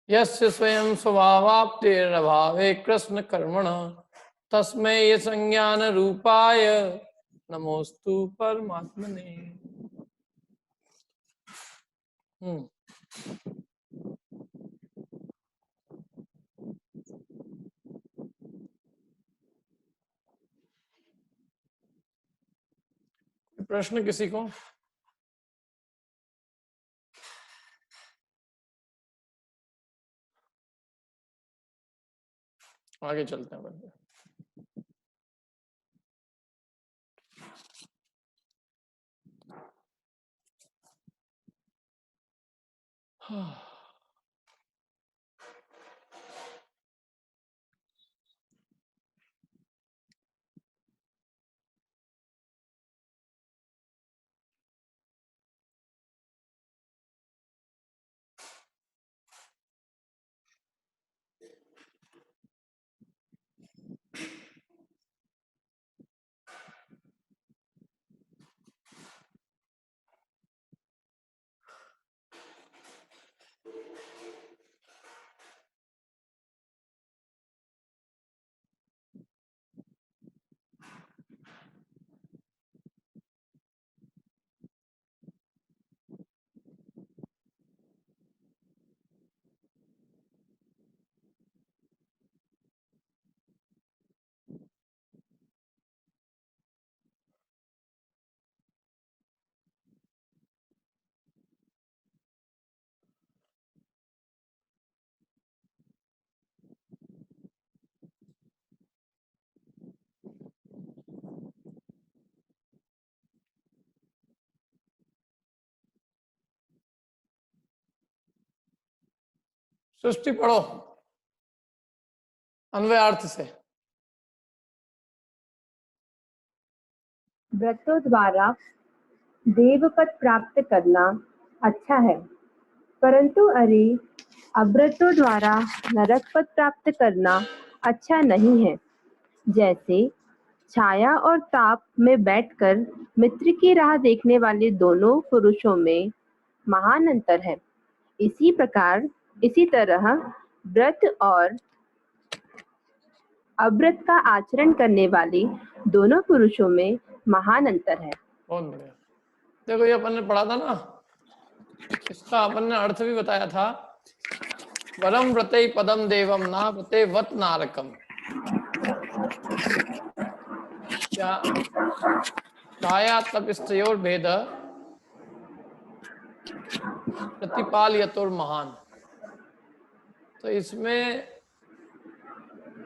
यस्य स्वयं स्वभावाप्तिरभावे कृष्ण कर्मण तस्मै ये संज्ञान रूपाय नमोस्तु परमात्मने। प्रश्न किसी को? आगे चलते हैं बंदे। सृष्टि पढ़ो अन्वयार्थ से। व्रतों द्वारा देवपद प्राप्त करना अच्छा है, परंतु अरे अव्रतों द्वारा नरक पद प्राप्त करना अच्छा नहीं है। जैसे छाया और ताप में बैठकर मित्र की राह देखने वाले दोनों पुरुषों में महान अंतर है, इसी तरह व्रत और अव्रत का आचरण करने वाले दोनों पुरुषों में महान अंतर है। बहुत बढ़िया। देखो ये अपन ने पढ़ा था ना, इसका अपन ने अर्थ भी बताया था। वरम व्रते पदम देवम ना व्रते वत नारकम। क्या छाया तपस्योर भेद प्रतिपाल यतोर महान। तो इसमें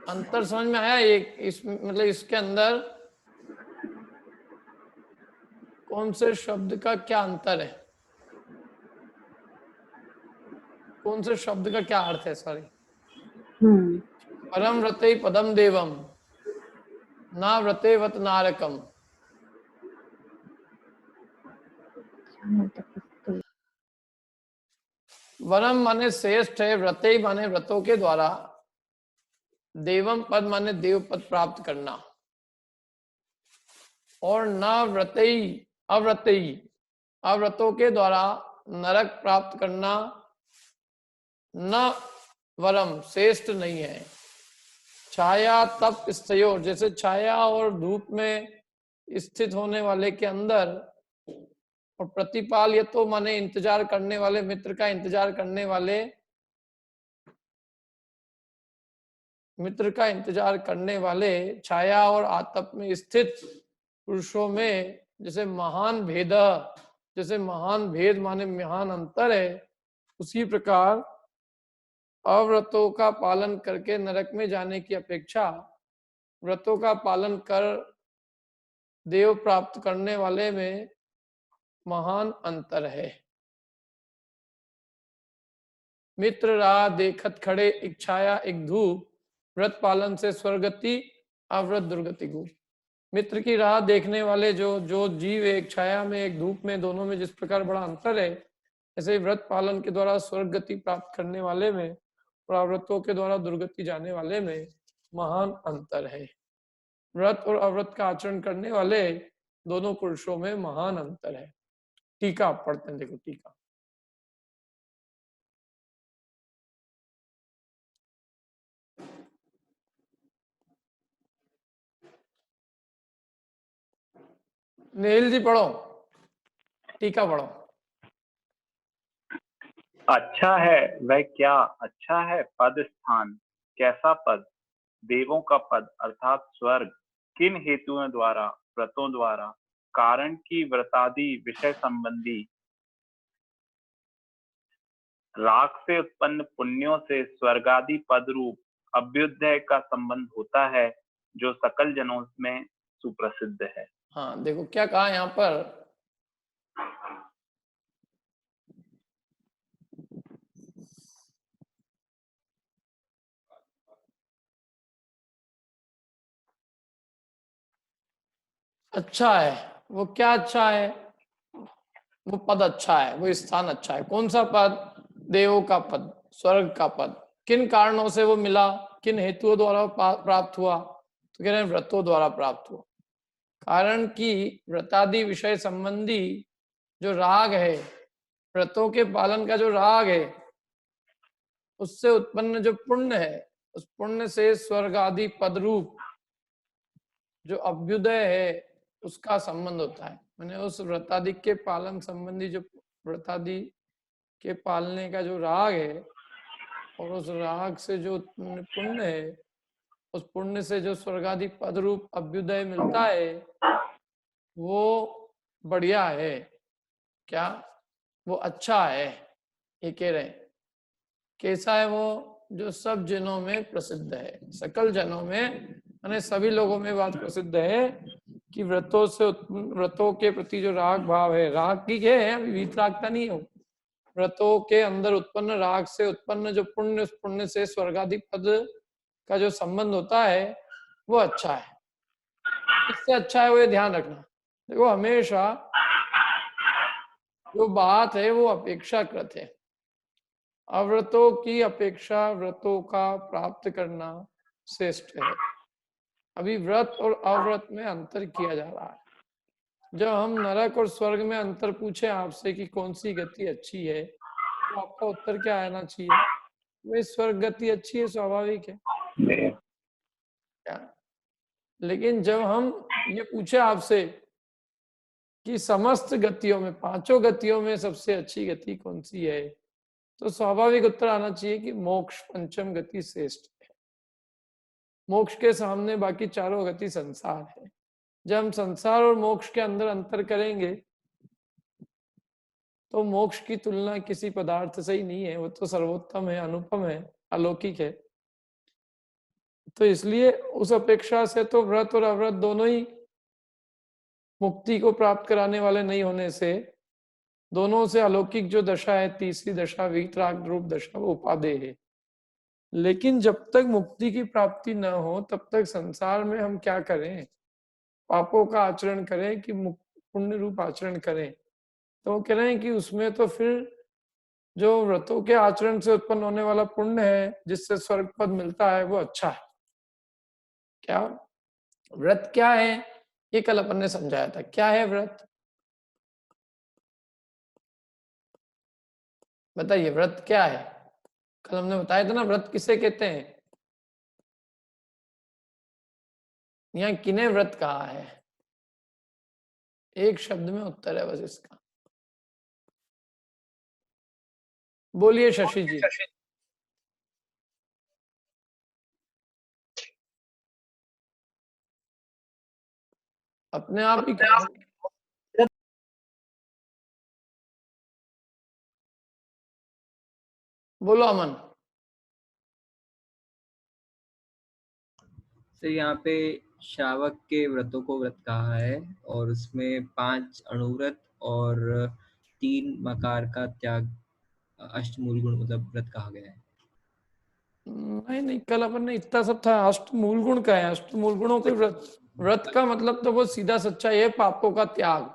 अंतर समझ में आया? एक इसमें मतलब इसके अंदर कौन से शब्द का क्या अंतर है, कौन से शब्द का क्या अर्थ है? सॉरी, परम व्रते पदम देवम ना व्रते वत नारकम। वरम माने श्रेष्ठ है, व्रते माने व्रतों के द्वारा, देवम पद माने देव पद प्राप्त करना, और न व्रतई अव्रतई अव्रतों के द्वारा नरक प्राप्त करना न वरम श्रेष्ठ नहीं है। छाया तप स्तयोर, जैसे छाया और धूप में स्थित होने वाले के अंदर, और प्रतिपाल ये तो माने इंतजार करने वाले, मित्र का इंतजार करने वाले, मित्र का इंतजार करने वाले छाया और आतप में स्थित पुरुषों में जैसे महान भेद, जैसे महान भेद माने महान अंतर है, उसी प्रकार अव्रतों का पालन करके नरक में जाने की अपेक्षा व्रतों का पालन कर देव प्राप्त करने वाले में महान अंतर है। मित्र राह देखत खड़े, एक छाया एक धूप, व्रत पालन से स्वर्गति अव्रत दुर्गति को। मित्र की राह देखने वाले जो जो जीव एक छाया में एक धूप में, दोनों में जिस प्रकार बड़ा अंतर है, ऐसे व्रत पालन के द्वारा स्वर्ग गति प्राप्त करने वाले में और अव्रतों के द्वारा दुर्गति जाने वाले में महान अंतर है। व्रत और अव्रत का आचरण करने वाले दोनों पुरुषों में महान अंतर है। टीका पढ़ते हैं, देखो टीका। नेहिल जी पढ़ो, टीका पढ़ो। अच्छा है वह क्या, अच्छा है पद स्थान, कैसा पद, देवों का पद अर्थात स्वर्ग, किन हेतुओं द्वारा, व्रतों द्वारा, कारण की व्रतादि विषय संबंधी, राग से उत्पन्न पुण्यों से स्वर्गादि पद रूप अभ्युदय का संबंध होता है, जो सकल जनों में सुप्रसिद्ध है। हाँ देखो क्या कहा यहाँ पर, अच्छा है, वो क्या अच्छा है, वो पद अच्छा है, वो स्थान अच्छा है। कौन सा पद? देवों का पद, स्वर्ग का पद। किन कारणों से वो मिला, किन हेतुओं द्वारा प्राप्त हुआ? तो कह रहे हैं व्रतों द्वारा प्राप्त हुआ। कारण कि व्रतादि विषय संबंधी जो राग है, व्रतों के पालन का जो राग है, उससे उत्पन्न जो पुण्य है, उस पुण्य से स्वर्ग आदि पद रूप जो अभ्युदय है उसका संबंध होता है। मैंने उस व्रतादि के पालन संबंधी जो व्रतादि के पालने का जो राग है, और उस राग से जो पुण्य है, उस पुण्य से जो स्वर्गादि पद रूप अभ्युदय मिलता है, वो बढ़िया है। क्या? वो अच्छा है, ये कह रहे हैं। कैसा है वो? जो सब जनों में प्रसिद्ध है, सकल जनों में, यानी सभी लोगों में बात प्रसिद्ध है कि व्रतों से व्रतों के प्रति जो राग भाव है, राग की क्या है, अभी वीतरागता नहीं हो, व्रतों के अंदर उत्पन्न राग से उत्पन्न जो पुण्य, उस पुण्य से स्वर्गादि पद का जो संबंध होता है, वो अच्छा है। इससे अच्छा है वो, ये ध्यान रखना। देखो हमेशा जो बात है वो अपेक्षाकृत है। अव्रतों की अपेक्षा व्रतों का प्राप्त करना श्रेष्ठ है। अभी व्रत और अव्रत में अंतर किया जा रहा है। जब हम नरक और स्वर्ग में अंतर पूछे आपसे कि कौन सी गति अच्छी है, तो आपका उत्तर क्या आना चाहिए? वही स्वर्ग गति अच्छी है, स्वाभाविक है क्या? लेकिन जब हम ये पूछे आपसे कि समस्त गतियों में, पांचों गतियों में सबसे अच्छी गति कौन सी है, तो स्वाभाविक उत्तर आना चाहिए कि मोक्ष पंचम गति श्रेष्ठ है। मोक्ष के सामने बाकी चारों गति संसार है। जब हम संसार और मोक्ष के अंदर अंतर करेंगे, तो मोक्ष की तुलना किसी पदार्थ से ही नहीं है, वो तो सर्वोत्तम है, अनुपम है, अलौकिक है। तो इसलिए उस अपेक्षा से तो व्रत और अव्रत दोनों ही मुक्ति को प्राप्त कराने वाले नहीं होने से, दोनों से अलौकिक जो दशा है, तीसरी दशा वीतराग रूप दशा, वो उपादेय है। लेकिन जब तक मुक्ति की प्राप्ति न हो, तब तक संसार में हम क्या करें? पापों का आचरण करें कि पुण्य रूप आचरण करें? तो वो कह रहे हैं कि उसमें तो फिर जो व्रतों के आचरण से उत्पन्न होने वाला पुण्य है, जिससे स्वर्ग पद मिलता है, वो अच्छा है। क्या व्रत क्या है, ये कल अपन ने समझाया था। क्या है व्रत? बताइए, व्रत क्या है? कल हमने बताया था ना, व्रत किसे कहते हैं। यहाँ किन्हें व्रत कहा है? एक शब्द में उत्तर है बस इसका। बोलिए शशि जी। अपने आप ही कहो। बोलो अमन। तो यहाँ पे श्रावक के व्रतों को व्रत कहा है, और उसमें 5 अनुव्रत और 3 मकार का त्याग, अष्टमूल गुण मतलब व्रत कहा गया है। नहीं नहीं, कल अपन ने इतना सब था। अष्टमूल गुण का है, अष्टमूल गुणों के व्रत। व्रत का मतलब तो वो सीधा सच्चा है, पापों का त्याग।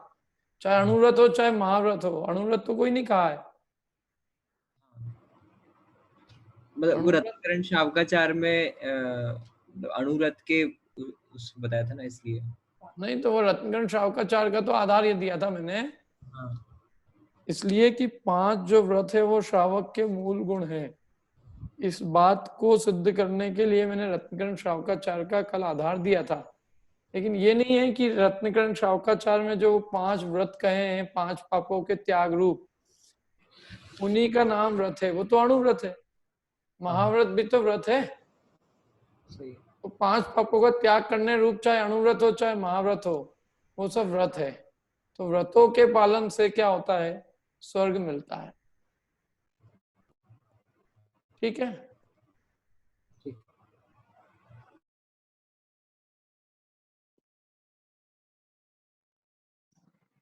चाहे अनुव्रत हो चाहे महाव्रत हो, अनुव्रत तो कोई नहीं कहा है। मतलब वो रत्नकरण शावकाचार में अनुव्रत के उस बताया था ना, इसलिए। नहीं तो वो रत्नकरण शावकाचार का तो आधार ये दिया था मैंने, हाँ। इसलिए कि 5 जो व्रत है वो श्रावक के मूल गुण है। इस बात को सिद्ध करने के लिए मैंने रत्नकरण शावकाचार का कल आधार दिया था। लेकिन ये नहीं है कि रत्नकरण शावकाचार्य में जो 5 व्रत कहे हैं, 5 पापों के त्याग रूप, उन्हीं का नाम व्रत है। वो तो अणुव्रत है, महाव्रत भी तो व्रत है। सही। तो 5 पापों का त्याग करने रूप चाहे अणुव्रत हो चाहे महाव्रत हो, वो सब व्रत है। तो व्रतों के पालन से क्या होता है? स्वर्ग मिलता है। ठीक है। ठीक।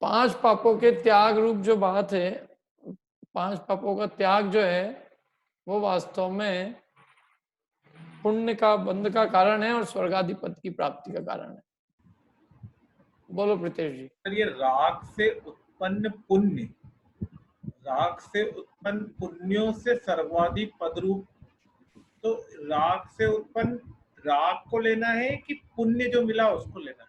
5 पापों के त्याग रूप जो बात है, 5 पापों का त्याग जो है वो वास्तव में पुण्य का बंध का कारण है और स्वर्गाधिपत की प्राप्ति का कारण है। बोलो प्रीतेश जी। सर ये राग से उत्पन्न पुण्य, राग से उत्पन्न पुण्यों से सर्वाधि पद रूप, तो राग से उत्पन्न राग को लेना है कि पुण्य जो मिला उसको लेना है?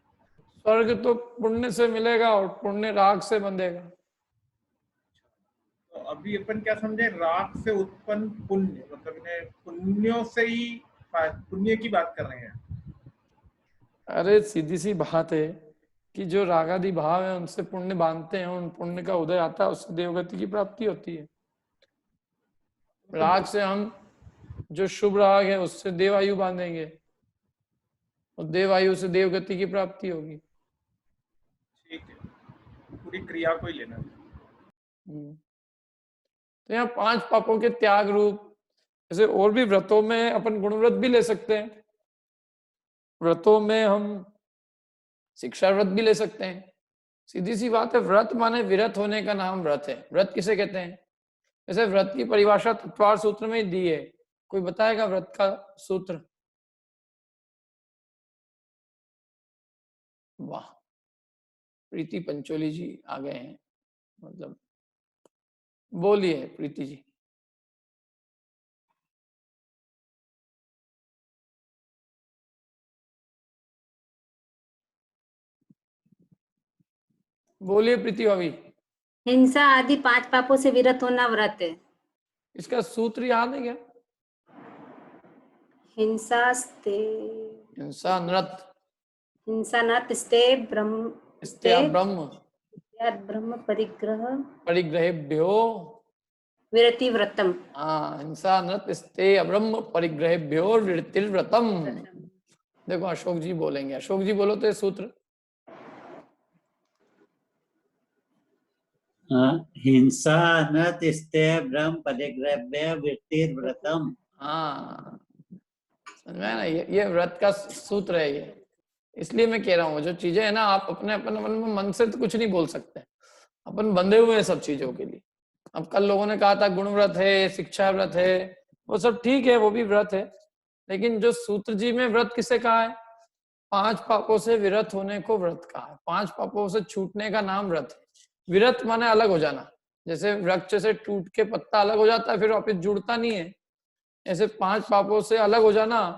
स्वर्ग तो पुण्य से मिलेगा और पुण्य राग से बंधेगा। तो अभी अपन क्या समझे, राग से उत्पन्न पुण्य, मतलब इन्हें पुण्यों से ही पुण्य की बात कर रहे हैं? अरे सीधी सी बात है कि जो रागादि भाव है उनसे पुण्य बांधते हैं, उन पुण्य का उदय आता है, उससे देवगति की प्राप्ति होती है। राग से हम जो शुभ राग है उससे देवायु बांधेंगे और देवायु से देवगति की प्राप्ति होगी। ठीक है, पूरी क्रिया को ही लेना है। तो यहाँ 5 पापों के त्याग रूप, जैसे और भी व्रतों में अपन गुणव्रत भी ले सकते हैं। व्रतों में हम शिक्षा व्रत भी ले सकते हैं। सीधी सी बात है, व्रत माने विरत होने का नाम व्रत है। व्रत किसे कहते हैं? जैसे व्रत की परिभाषा तत्वार सूत्र में दी है। कोई बताएगा व्रत का सूत्र? वाह, प्रीति पंचोली जी आ गए हैं। मतलब बोलिए प्रीति जी। बोलिए प्रीति भाभी। हिंसा आदि 5 पापों से विरत होना व्रत है। इसका सूत्र याद है क्या? हिंसास्ते हिंसा नृत हिंसा न स्ते ब्रह्म स्त्या ब्रह्म ब्रह्म परिग्रह परिग्रहेभ्यो विरति व्रतम। हाँ, हिंसा नृत स्ते ब्रह्म परिग्रहेभ्यो विरतिर्व्रतम। देखो अशोक जी बोलेंगे। अशोक जी बोलो तो ये सूत्र। हिंसा न तिस्ते ब्रह्म परिग्रह्य वृत्तिर्व्रतम। हाँ, समझ में आया ना? ये व्रत का सूत्र है ये। इसलिए मैं कह रहा हूँ, जो चीजें है ना, आप अपने अपने मन से तो कुछ नहीं बोल सकते। अपन बंधे हुए हैं सब चीजों के लिए। अब कल लोगों ने कहा था गुण व्रत है, शिक्षा व्रत है, वो सब ठीक है, वो भी व्रत है। लेकिन जो सूत्र जी में व्रत किसे कहा है? 5 पापों से विरत होने को व्रत कहा है। 5 पापों से छूटने का नाम व्रत है। विरत माने अलग हो जाना। जैसे वृक्ष से टूट के पत्ता अलग हो जाता है, फिर वापिस जुड़ता नहीं है। ऐसे 5 पापों से अलग हो जाना,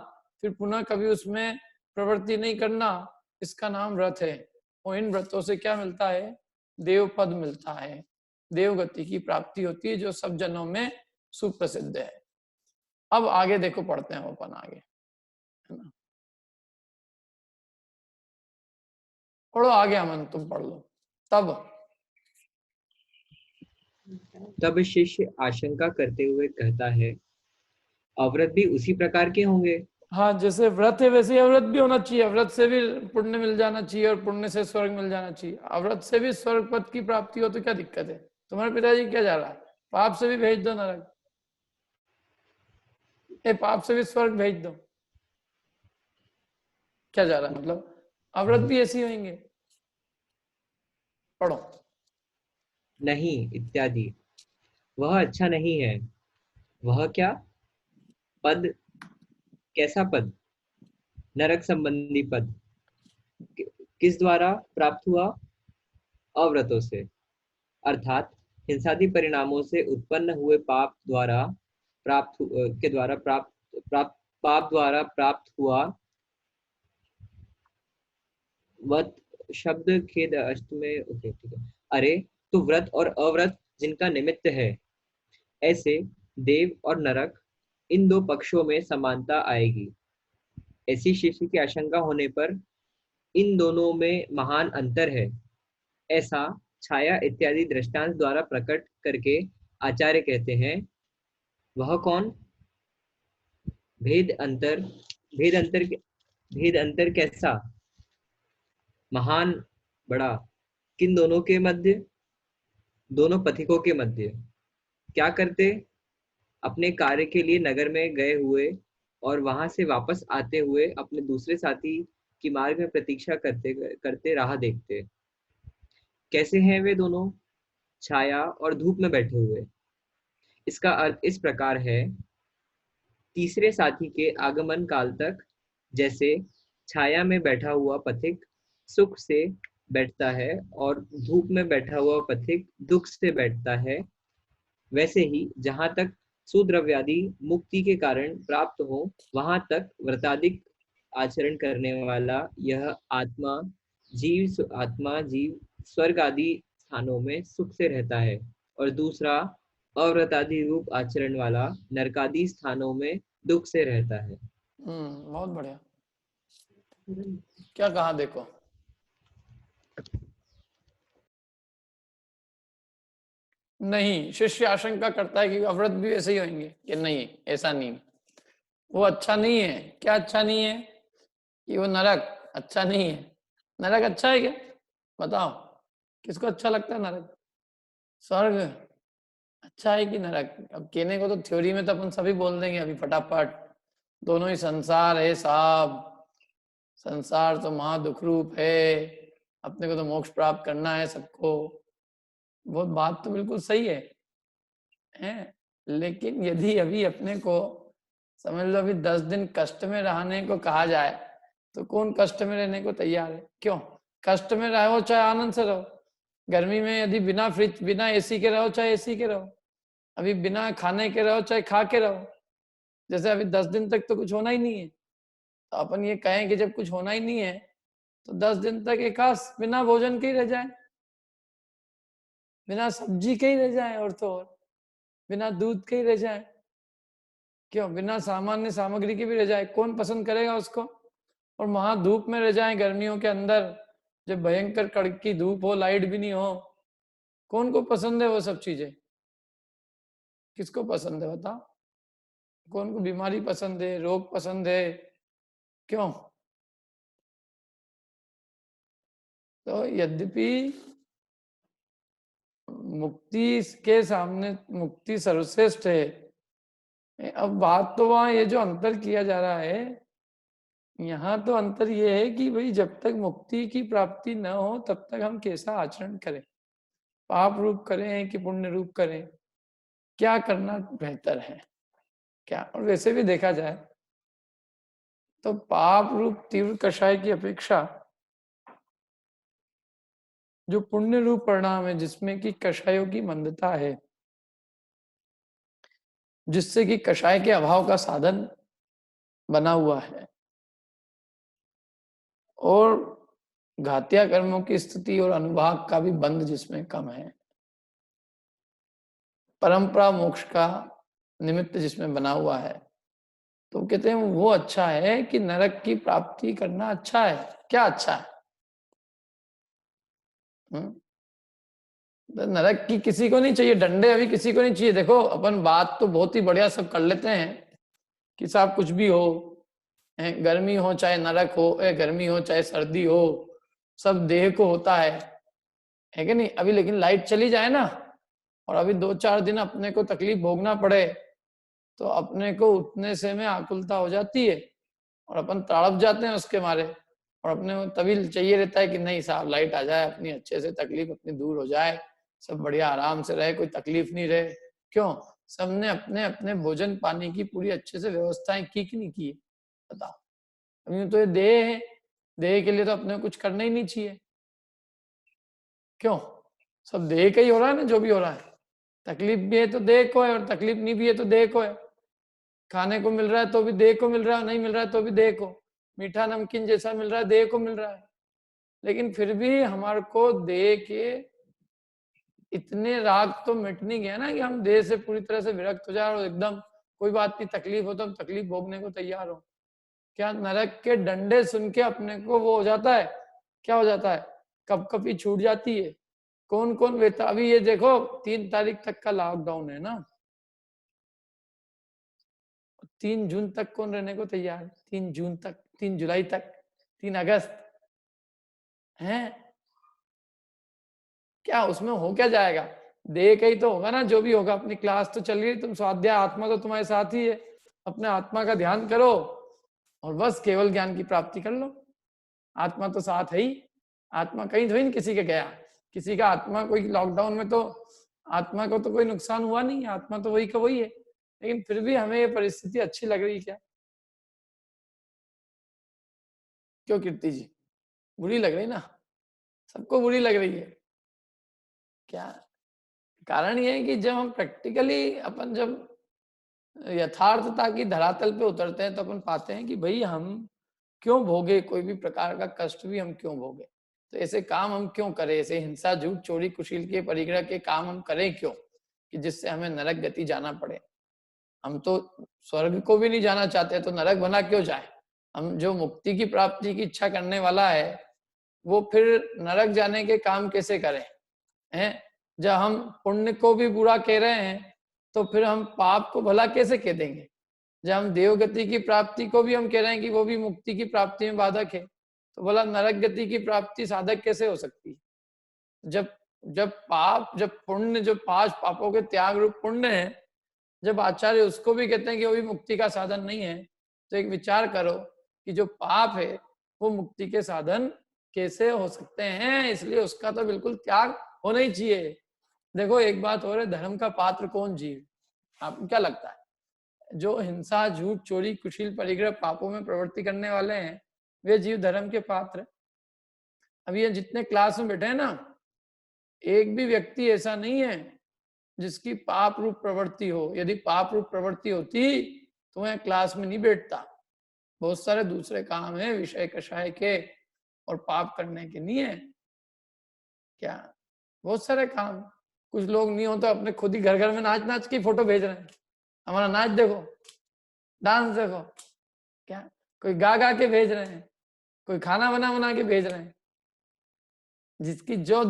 फिर पुनः कभी उसमें प्रवृत्ति नहीं करना, इसका नाम व्रत है। और इन व्रतों से क्या मिलता है? देव पद मिलता है, देवगति की प्राप्ति होती है, जो सब जनों में सुप्रसिद्ध है। अब आगे देखो, पढ़ते हैं अपन आगे, है ना? पढ़ो आगे, अमन तुम पढ़ लो। तब शिष्य आशंका करते हुए कहता है, अव्रत भी उसी प्रकार के होंगे। हाँ, जैसे व्रत है वैसे अव्रत भी होना चाहिए। अव्रत से भी पुण्य मिल जाना चाहिए और पुण्य से स्वर्ग मिल जाना चाहिए। अव्रत से भी स्वर्ग पद की प्राप्ति हो तो क्या दिक्कत है? तुम्हारे पिताजी क्या जा रहा है? पाप से भी भेज दो नरक, पाप से भी स्वर्ग भेज दो। क्या जा रहा है? मतलब अव्रत भी ऐसी होंगे। पढ़ो। नहीं इत्यादि। वह अच्छा नहीं है। वह क्या पद? कैसा पद? नरक संबंधी पद। किस द्वारा प्राप्त हुआ? अव्रतों से, अर्थात हिंसादि परिणामों से उत्पन्न हुए पाप द्वारा पाप द्वारा प्राप्त हुआ। वत शब्द खेद अष्ट में। ओके ठीक है। अरे तो व्रत और अव्रत जिनका निमित्त है, ऐसे देव और नरक, इन दो पक्षों में समानता आएगी। ऐसी शिष्य की आशंका होने पर इन दोनों में महान अंतर है, ऐसा छाया इत्यादि दृष्टांत द्वारा प्रकट करके आचार्य कहते हैं। वह कौन? भेद अंतर, भेद अंतर, भेद अंतर कैसा? महान, बड़ा, किन दोनों के मध्य? दोनों पथिकों के मध्य। क्या करते? अपने कार्य के लिए नगर में गए हुए और वहां से वापस आते हुए अपने दूसरे साथी की मार्ग में प्रतीक्षा करते करते राह देखते। कैसे हैं वे दोनों? छाया और धूप में बैठे हुए। इसका अर्थ इस प्रकार है, तीसरे साथी के आगमन काल तक जैसे छाया में बैठा हुआ पथिक सुख से बैठता है और धूप में बैठा हुआ पथिक दुख से बैठता है, वैसे ही जहां तक सुद्रव्यादि मुक्ति के कारण प्राप्त हो, वहां तक व्रतादिक आचरण करने वाला यह आत्मा जीव स्वर्ग आदि स्थानों में सुख से रहता है, और दूसरा अव्रतादि रूप आचरण वाला नरकादि स्थानों में दुख से रहता है। बहुत बढ़िया। क्या कहा देखो, नहीं, शिष्य आशंका करता है कि अव्रत भी वैसे ही होंगे, कि नहीं ऐसा नहीं, वो अच्छा नहीं है। क्या अच्छा नहीं है? कि वो नरक अच्छा नहीं है। नरक अच्छा है क्या? बताओ, किसको अच्छा लगता है नरक? स्वर्ग अच्छा है कि नरक? अब कहने को तो थ्योरी में तो अपन सभी बोल देंगे अभी फटाफट, दोनों ही संसार है साहब, संसार तो महा दुख रूप है, अपने को तो मोक्ष प्राप्त करना है सबको। वो बात तो बिल्कुल सही है? लेकिन यदि अभी अपने को समझ लो अभी 10 दिन कष्ट में रहने को कहा जाए तो कौन कष्ट में रहने को तैयार है? क्यों? कष्ट में रहो चाहे आनंद से रहो। गर्मी में यदि बिना फ्रिज बिना एसी के रहो चाहे एसी के रहो, अभी बिना खाने के रहो चाहे खा के रहो। जैसे अभी 10 दिन तक तो कुछ होना ही नहीं है, तो अपन ये कहें कि जब कुछ होना ही नहीं है तो 10 दिन तक एकाश बिना भोजन के ही रह जाए, बिना सब्जी के ही रह जाए, और तो और बिना दूध के ही रह जाए। क्यों? बिना सामान्य सामग्री के भी रह जाए, कौन पसंद करेगा उसको? और महाधूप में रह जाए गर्मियों के अंदर, जब भयंकर कड़की धूप हो, लाइट भी नहीं हो, कौन को पसंद है वो सब चीजें? किसको पसंद है बताओ? कौन को बीमारी पसंद है, रोग पसंद है? क्यों? तो यद्यपि मुक्ति के सामने मुक्ति सर्वश्रेष्ठ है, अब बात तो वहां ये जो अंतर किया जा रहा है, यहाँ तो अंतर ये है कि भाई जब तक मुक्ति की प्राप्ति न हो तब तक हम कैसा आचरण करें, पाप रूप करें कि पुण्य रूप करें, क्या करना बेहतर है क्या? और वैसे भी देखा जाए तो पाप रूप तीव्र कषाय की अपेक्षा जो पुण्य रूप परिणाम है, जिसमें कि कषायों की मंदता है, जिससे कि कषाय के अभाव का साधन बना हुआ है, और घातिया कर्मों की स्थिति और अनुभाग का भी बंध जिसमें कम है, परंपरा मोक्ष का निमित्त जिसमें बना हुआ है, तो कहते हैं वो अच्छा है कि नरक की प्राप्ति करना अच्छा है। क्या अच्छा है? तो नरक की किसी को नहीं चाहिए, डंडे अभी किसी को नहीं चाहिए। देखो अपन बात तो बहुत ही बढ़िया सब कर लेते हैं कि साहब कुछ भी हो, गर्मी हो चाहे नरक हो, गर्मी हो चाहे सर्दी हो, सब देह को होता है कि नहीं? अभी लेकिन लाइट चली जाए ना, और अभी 2-4 दिन अपने को तकलीफ भोगना पड़े, तो अपने को उठने से में आकुलता हो जाती है और अपन तड़प जाते हैं उसके मारे, और अपने को तभी चाहिए रहता है कि नहीं साहब लाइट आ जाए, अपनी अच्छे से तकलीफ अपनी दूर हो जाए, सब बढ़िया आराम से रहे, कोई तकलीफ नहीं रहे। क्यों? सबने अपने अपने भोजन पानी की पूरी अच्छे से व्यवस्थाएं की कि नहीं की? बताओ। अभी तो ये देह है, देह के लिए तो अपने को कुछ करना ही नहीं चाहिए। क्यों? सब देह का ही हो रहा है ना, जो भी हो रहा है। तकलीफ भी है तो देह को है, और तकलीफ नहीं भी है तो देह को है। खाने को मिल रहा है तो भी देह को मिल रहा है, नहीं मिल रहा है तो भी देह को। मीठा नमकीन जैसा मिल रहा है देह को मिल रहा है, लेकिन फिर भी हमारे को देह के इतने राग तो मिट नहीं गया ना कि हम देह से पूरी तरह से विरक्त हो जाए और एकदम कोई बात नहीं, तकलीफ हो तो हम तकलीफ भोगने को तैयार हो। क्या नरक के डंडे सुन के अपने को वो हो जाता है, क्या हो जाता है, कपकपी छूट जाती है? कौन कौन वेता, अभी ये देखो 3 तारीख तक का लॉकडाउन है ना, 3 जून तक कौन रहने को तैयार है? 3 जून तक, 3 जुलाई तक, 3 अगस्त है, क्या उसमें हो क्या जाएगा? देह का ही तो होगा ना, जो भी होगा। अपनी क्लास तो चल रही है, तुम स्वाध्याय, आत्मा तो तुम्हारे साथ ही है, अपने आत्मा का ध्यान करो और बस केवल ज्ञान की प्राप्ति कर लो। आत्मा तो साथ है ही, आत्मा कहीं थोड़ी किसी के गया, किसी का आत्मा कोई लॉकडाउन में तो आत्मा को तो कोई नुकसान हुआ नहीं, आत्मा तो वही का वही है। लेकिन फिर भी हमें ये परिस्थिति अच्छी लग रही क्या? क्यों कीर्ति जी, बुरी लग रही ना? सबको बुरी लग रही है क्या? कारण ये है कि जब हम प्रैक्टिकली अपन जब यथार्थता की धरातल पे उतरते हैं तो अपन पाते हैं कि भाई हम क्यों भोगे, कोई भी प्रकार का कष्ट भी हम क्यों भोगे, तो ऐसे काम हम क्यों करें, ऐसे हिंसा, झूठ, चोरी, कुशील के परिग्रह के काम हम करें क्यों, कि जिससे हमें नरक गति जाना पड़े। हम तो स्वर्ग को भी नहीं जाना चाहते, तो नरक बना क्यों जाए? हम जो मुक्ति की प्राप्ति की इच्छा करने वाला है वो फिर नरक जाने के काम कैसे करें हैं? जब हम पुण्य को भी बुरा कह रहे हैं तो फिर हम पाप को भला कैसे कह देंगे? जब हम देवगति की प्राप्ति को भी हम कह रहे हैं कि वो भी मुक्ति की प्राप्ति में बाधक है, तो भला नरक गति की प्राप्ति साधक कैसे हो सकती है? जब जब पाप, जब पुण्य, जो 5 पापों के त्याग रूप पुण्य है, जब आचार्य उसको भी कहते हैं कि वो भी मुक्ति का साधन नहीं है, तो एक विचार करो कि जो पाप है वो मुक्ति के साधन कैसे हो सकते हैं? इसलिए उसका तो बिल्कुल त्याग होना ही चाहिए। देखो एक बात और है, धर्म का पात्र कौन जीव? आपको क्या लगता है? जो हिंसा, झूठ, चोरी, कुशील, परिग्रह, पापों में प्रवृत्ति करने वाले हैं, वे जीव धर्म के पात्र। अब ये जितने क्लास में बैठे हैं ना, एक भी व्यक्ति ऐसा नहीं है जिसकी पाप रूप प्रवृत्ति हो। यदि पाप रूप प्रवृत्ति होती तो वह क्लास में नहीं बैठता। बहुत सारे दूसरे काम है विषय कषाय के, और पाप करने के नहीं है क्या? बहुत सारे काम। कुछ लोग नहीं हो तो अपने खुद ही घर घर में नाच नाच की फोटो भेज रहे हैं, हमारा नाच देखो, डांस देखो, क्या कोई गा गा के भेज रहे हैं, कोई खाना बना बना के भेज रहे हैं। जिसकी जो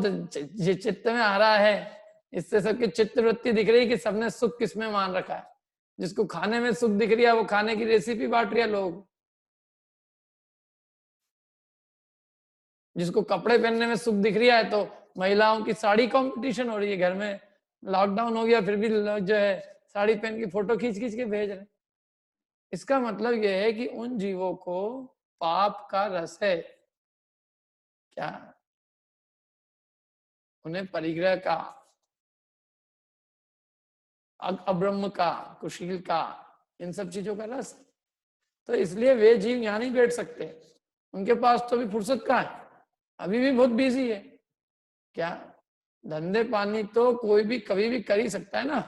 चित्त में आ रहा है, इससे सबकी चित्त वृत्ति दिख रही है कि सबने सुख किसमें मान रखा है। जिसको खाने में सुख दिख रही है वो खाने की रेसिपी बांट रही है लोग, जिसको कपड़े पहनने में सुख दिख रहा है तो महिलाओं की साड़ी कंपटीशन हो रही है। घर में लॉकडाउन हो गया फिर भी लोग जो है साड़ी पहन के फोटो खींच खींच के भेज रहे हैं। इसका मतलब यह है कि उन जीवों को पाप का रस है क्या? उन्हें परिग्रह का, अब्रह्म का, कुशील का, इन सब चीजों का रस। तो इसलिए वे जीव यहाँ नहीं बैठ सकते, उनके पास तो भी फुर्सत कहाँ है, अभी भी बहुत बिजी है क्या? धंधे पानी तो कोई भी कभी भी कर ही सकता है ना।